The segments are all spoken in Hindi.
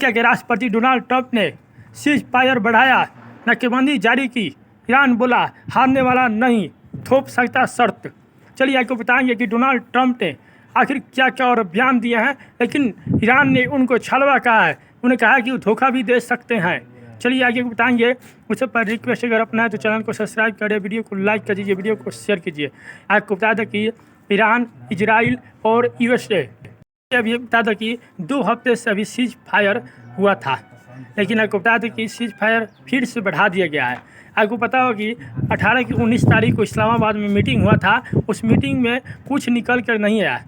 अमेरिका के राष्ट्रपति डोनाल्ड ट्रंप ने सीज फायर बढ़ाया, नाकेबंदी जारी की। ईरान बोला हारने वाला नहीं, थोप सकता शर्त। चलिए आपको बताएंगे कि डोनाल्ड ट्रंप ने आखिर क्या क्या और बयान दिए हैं, लेकिन ईरान ने उनको छलवा कहा है, उन्हें कहा कि वो धोखा भी दे सकते हैं। चलिए आगे बताएंगे। उससे पहले रिक्वेस्ट अगर अपना है तो चैनल को सब्सक्राइब करें, वीडियो को लाइक कर दीजिए, वीडियो को शेयर कीजिए। आपको बता दें कि ईरान, इजराइल और यूएसए अभी बता दें कि 2 हफ्ते से अभी सीज फायर हुआ था, लेकिन आपको बता दें कि सीज फायर फिर से बढ़ा दिया गया है। आपको पता हो कि 18 की 19 तारीख को इस्लामाबाद में मीटिंग हुआ था, उस मीटिंग में कुछ निकल कर नहीं आया।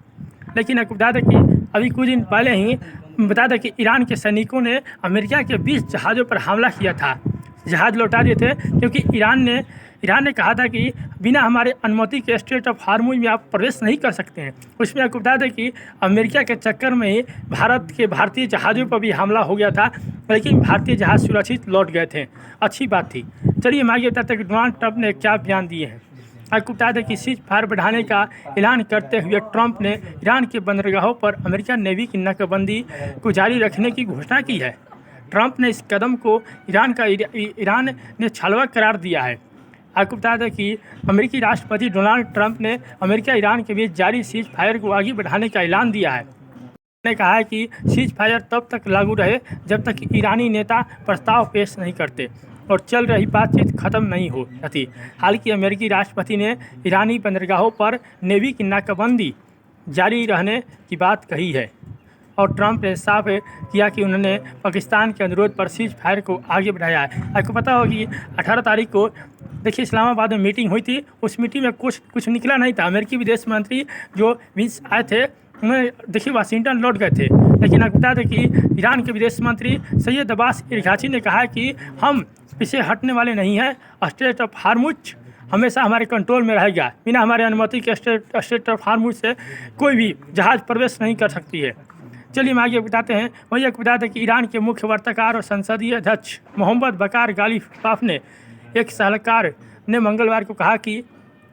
लेकिन आपको बता दें कि अभी कुछ दिन पहले ही बता दें कि ईरान के सैनिकों ने अमेरिका के 20 जहाज़ों पर हमला किया था, जहाज़ लौटा दिए थे, क्योंकि ईरान ने कहा था कि बिना हमारे अनुमति के स्ट्रेट ऑफ हार्मुज में आप प्रवेश नहीं कर सकते हैं। उसमें आपको बता दें कि अमेरिका के चक्कर में ही भारतीय जहाज़ों पर भी हमला हो गया था, लेकिन भारतीय जहाज़ सुरक्षित लौट गए थे, अच्छी बात थी। चलिए हम आगे बताते हैं कि डोनाल्ड ट्रंप ने क्या बयान दिए हैं। आपको बता दें कि सीज फायर बढ़ाने का ऐलान करते हुए ट्रंप ने ईरान के बंदरगाहों पर अमेरिकन नेवी की नाकाबंदी को जारी रखने की घोषणा की है। ट्रंप ने इस कदम को ईरान ने छलवा करार दिया है। आपको बता दें कि अमेरिकी राष्ट्रपति डोनाल्ड ट्रंप ने अमेरिका ईरान के बीच जारी सीज फायर को आगे बढ़ाने का ऐलान दिया है। उन्होंने कहा है कि सीज फायर तब तक लागू रहे जब तक ईरानी नेता प्रस्ताव पेश नहीं करते और चल रही बातचीत खत्म नहीं हो जाती। हालांकि अमेरिकी राष्ट्रपति ने ईरानी बंदरगाहों पर नेवी की नाकाबंदी जारी रहने की बात कही है, और ट्रंप ने साफ किया कि उन्होंने पाकिस्तान के अनुरोध पर सीज फायर को आगे बढ़ाया है। आपको पता होगा कि 18 तारीख को देखिए इस्लामाबाद में मीटिंग हुई थी, उस मीटिंग में कुछ निकला नहीं था। अमेरिकी विदेश मंत्री जो विंस आए थे, उन्हें देखिए वाशिंगटन लौट गए थे, लेकिन आपको बता दें कि ईरान के विदेश मंत्री सैयद अब्बास इरगाची ने कहा कि हम पीछे हटने वाले नहीं हैं, स्ट्रेट ऑफ हार्मुज हमेशा हमारे कंट्रोल में रहेगा, बिना हमारे अनुमति के स्ट्रेट ऑफ हार्मुज से कोई भी जहाज़ प्रवेश नहीं कर सकती है। चलिए हम आगे बताते हैं। वही आपको बता दें कि ईरान के मुख्य वार्ताकार और संसदीय अध्यक्ष मोहम्मद बकार गालिबाफ ने एक सलाहकार ने मंगलवार को कहा कि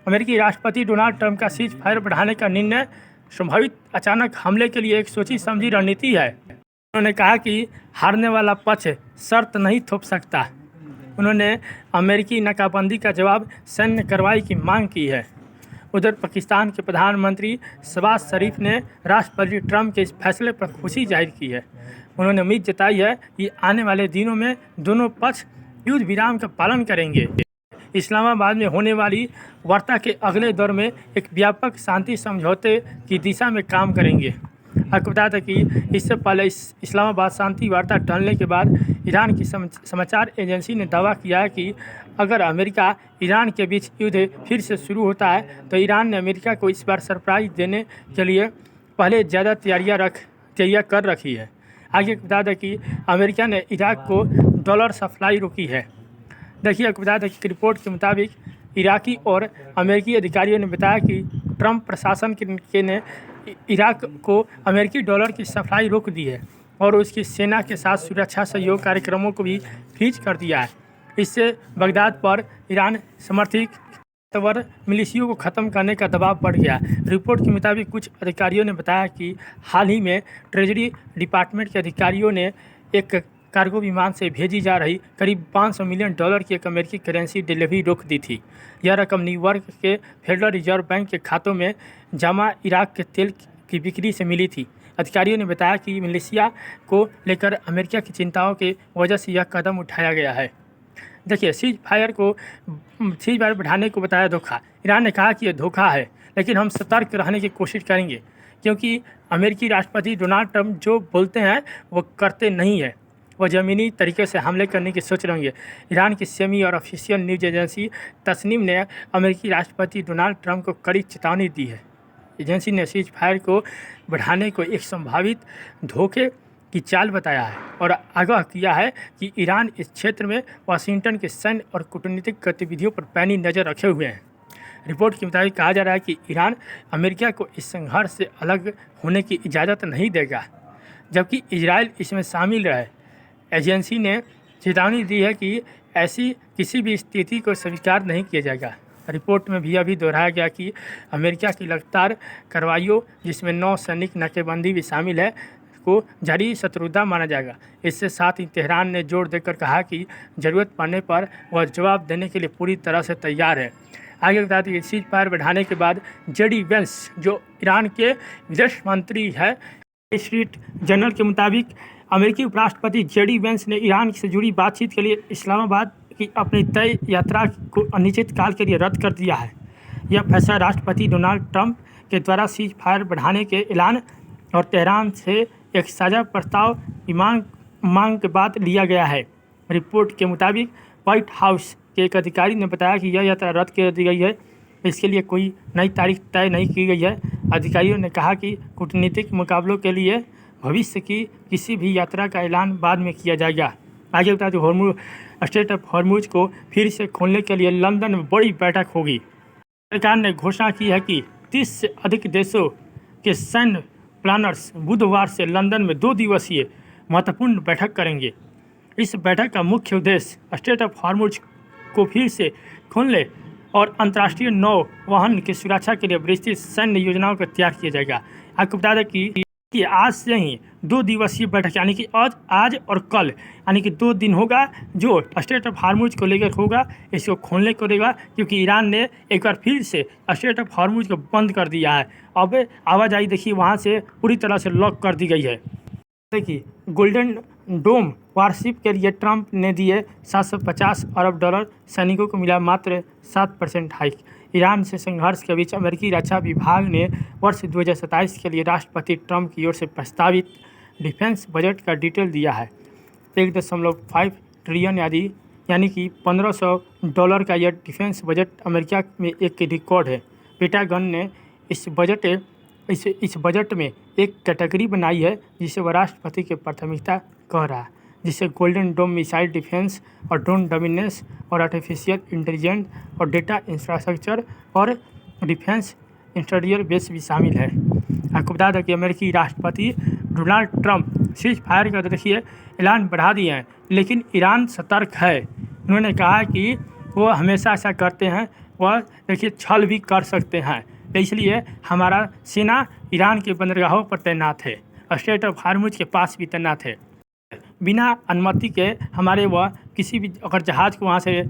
अमेरिकी राष्ट्रपति डोनाल्ड ट्रंप का सीज फायर बढ़ाने का निर्णय संभावित अचानक हमले के लिए एक सोची समझी रणनीति है। उन्होंने कहा कि हारने वाला पक्ष शर्त नहीं थोप सकता। उन्होंने अमेरिकी नाकाबंदी का जवाब सैन्य कार्रवाई की मांग की है। उधर पाकिस्तान के प्रधानमंत्री शहबाज शरीफ ने राष्ट्रपति ट्रंप के इस फैसले पर खुशी जाहिर की है। उन्होंने उम्मीद जताई है कि आने वाले दिनों में दोनों पक्ष युद्ध विराम का पालन करेंगे। इस्लामाबाद में होने वाली वार्ता के अगले दौर में एक व्यापक शांति समझौते की दिशा में काम करेंगे। आपको बता दें कि इससे पहले इस्लामाबाद शांति वार्ता टलने के बाद ईरान की समाचार एजेंसी ने दावा किया है कि अगर अमेरिका ईरान के बीच युद्ध फिर से शुरू होता है तो ईरान ने अमेरिका को इस बार सरप्राइज देने के लिए पहले ज़्यादा तैयारियां कर रखी है। आगे बता दें कि अमेरिका ने इराक को डॉलर सप्लाई रोकी है। देखिए आपको बता दें कि रिपोर्ट के मुताबिक इराकी और अमेरिकी अधिकारियों ने बताया कि ट्रंप प्रशासन ने इराक को अमेरिकी डॉलर की सप्लाई रोक दी है और उसकी सेना के साथ सुरक्षा सहयोग कार्यक्रमों को भी फ्रीज कर दिया है। इससे बगदाद पर ईरान समर्थित मिलिशियों को ख़त्म करने का दबाव बढ़ गया। रिपोर्ट के मुताबिक कुछ अधिकारियों ने बताया कि हाल ही में ट्रेजरी डिपार्टमेंट के अधिकारियों ने एक कार्गो विमान से भेजी जा रही करीब $500 मिलियन की एक अमेरिकी करेंसी डिलीवरी रोक दी थी। यह रकम न्यूयॉर्क के फेडरल रिजर्व बैंक के खातों में जमा इराक के तेल की बिक्री से मिली थी। अधिकारियों ने बताया कि मिलिशिया को लेकर अमेरिका की चिंताओं की वजह से यह कदम उठाया गया है। देखिए सीज फायर बढ़ाने को बताया धोखा। ईरान ने कहा कि यह धोखा है, लेकिन हम सतर्क रहने की कोशिश करेंगे, क्योंकि अमेरिकी राष्ट्रपति डोनाल्ड ट्रंप जो बोलते हैं वो करते नहीं है। वो ज़मीनी तरीके से हमले करने की सोच रहे होंगे। ईरान की सेमी और ऑफिशियल न्यूज़ एजेंसी तस्नीम ने अमेरिकी राष्ट्रपति डोनाल्ड ट्रंप को कड़ी चेतावनी दी है। एजेंसी ने सीज फायर को बढ़ाने को एक संभावित धोखे की चाल बताया है और आगाह किया है कि ईरान इस क्षेत्र में वाशिंगटन के सैन्य और कूटनीतिक गतिविधियों पर पैनी नज़र रखे हुए हैं। रिपोर्ट के मुताबिक कहा जा रहा है कि ईरान अमेरिका को इस संघर्ष से अलग होने की इजाज़त नहीं देगा, जबकि इजराइल इसमें शामिल रहे। एजेंसी ने चेतावनी दी है कि ऐसी किसी भी स्थिति को स्वीकार नहीं किया जाएगा। रिपोर्ट में भी यह भी दोहराया गया कि अमेरिका की लगातार कार्रवाइयों, जिसमें 9 सैनिक नाकेबंदी भी शामिल है, को जारी शत्रुता माना जाएगा। इससे साथ ही तेहरान ने जोर देकर कहा कि ज़रूरत पड़ने पर वह जवाब देने के लिए पूरी तरह से तैयार है। आगे बता दें सीज फायर बढ़ाने के बाद जेडी वेंस जो ईरान के विदेश मंत्री है, स्ट्रीट जर्नल के मुताबिक अमेरिकी उपराष्ट्रपति जेडी वेंस ने ईरान से जुड़ी बातचीत के लिए इस्लामाबाद की अपनी तय यात्रा को अनिश्चित काल के लिए रद्द कर दिया है। यह फैसला राष्ट्रपति डोनाल्ड ट्रंप के द्वारा सीज फायर बढ़ाने के ऐलान और तेहरान से एक साझा प्रस्ताव की मांग के बाद लिया गया है। रिपोर्ट के मुताबिक व्हाइट हाउस के एक अधिकारी ने बताया कि यह यात्रा रद्द कर दी गई है। इसके लिए कोई नई तारीख तय नहीं की गई है। अधिकारियों ने कहा कि कूटनीतिक मुकाबलों के लिए भविष्य की किसी भी यात्रा का ऐलान बाद में किया जाएगा। आगे बता दें हॉर्मुज स्ट्रेट ऑफ हॉर्मुज को फिर से खोलने के लिए लंदन में बड़ी बैठक होगी। सरकार ने घोषणा की है कि 30 से अधिक देशों के सैन्य प्लानर्स बुधवार से लंदन में 2 दिवसीय महत्वपूर्ण बैठक करेंगे। इस बैठक का मुख्य उद्देश्य स्ट्रेट ऑफ हॉर्मुज को फिर से खोलने और अंतर्राष्ट्रीय नौवहन की सुरक्षा के लिए विस्तृत सैन्य योजनाओं को तैयार किया जाएगा। आपको बता दें कि आज से ही 2 दिवसीय बैठक यानी कि आज और कल यानी कि 2 दिन होगा जो स्ट्रेट ऑफ हॉर्मुज को लेकर होगा। इसको खोलने को देगा क्योंकि ईरान ने एक बार फिर से स्ट्रेट ऑफ हॉर्मुज को बंद कर दिया है। अब आवाजाही देखिए वहाँ से पूरी तरह से लॉक कर दी गई है। देखिए गोल्डन डोम वार्षिक के लिए ट्रंप ने दिए $750 अरब, सैनिकों को मिला मात्र 7% हाइक। ईरान से संघर्ष के बीच अमेरिकी रक्षा विभाग ने वर्ष 2027 के लिए राष्ट्रपति ट्रंप की ओर से प्रस्तावित डिफेंस बजट का डिटेल दिया है। 1.5 ट्रिलियन यानी कि $1500 का यह डिफेंस बजट अमेरिका में एक रिकॉर्ड है। पेंटागन ने इस बजट में एक कैटेगरी बनाई है जिसे वह राष्ट्रपति की प्राथमिकता कह रहा है, जिसे गोल्डन डोम मिसाइल डिफेंस और ड्रोन डोमिनेंस और आर्टिफिशियल इंटेलिजेंस और डेटा इंफ्रास्ट्रक्चर और डिफेंस इंडस्ट्रियल बेस भी शामिल है। आपको बता दें कि अमेरिकी राष्ट्रपति डोनाल्ड ट्रंप सीज फायर का देखिए ऐलान बढ़ा दिए हैं, लेकिन ईरान सतर्क है। उन्होंने कहा कि वो हमेशा ऐसा करते हैं, वह देखिए छल भी कर सकते हैं, इसलिए हमारा सेना ईरान के बंदरगाहों पर तैनात है, स्ट्रेट ऑफ हॉर्मुज के पास भी तैनात है। बिना अनुमति के हमारे वह किसी भी अगर जहाज़ को वहाँ से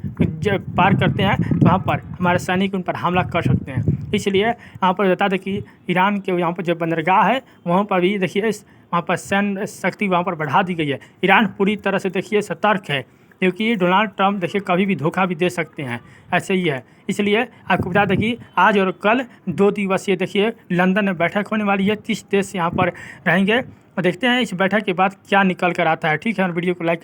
पार करते हैं तो वहाँ पर हमारे सैनिक उन पर हमला कर सकते हैं। इसलिए यहाँ पर बता दें कि ईरान के यहाँ पर जो बंदरगाह है वहाँ पर भी देखिए वहाँ पर सैन्य शक्ति वहाँ पर बढ़ा दी गई है। ईरान पूरी तरह से देखिए सतर्क है क्योंकि डोनाल्ड ट्रंप देखिए कभी भी धोखा भी दे सकते हैं, ऐसे ही है। इसलिए आपको बता दें कि आज और कल 2 दिवसीय देखिए लंदन में बैठक होने वाली है। 30 देश यहाँ पर रहेंगे और देखते हैं इस बैठक के बाद क्या निकल कर आता है। ठीक है, वीडियो को लाइक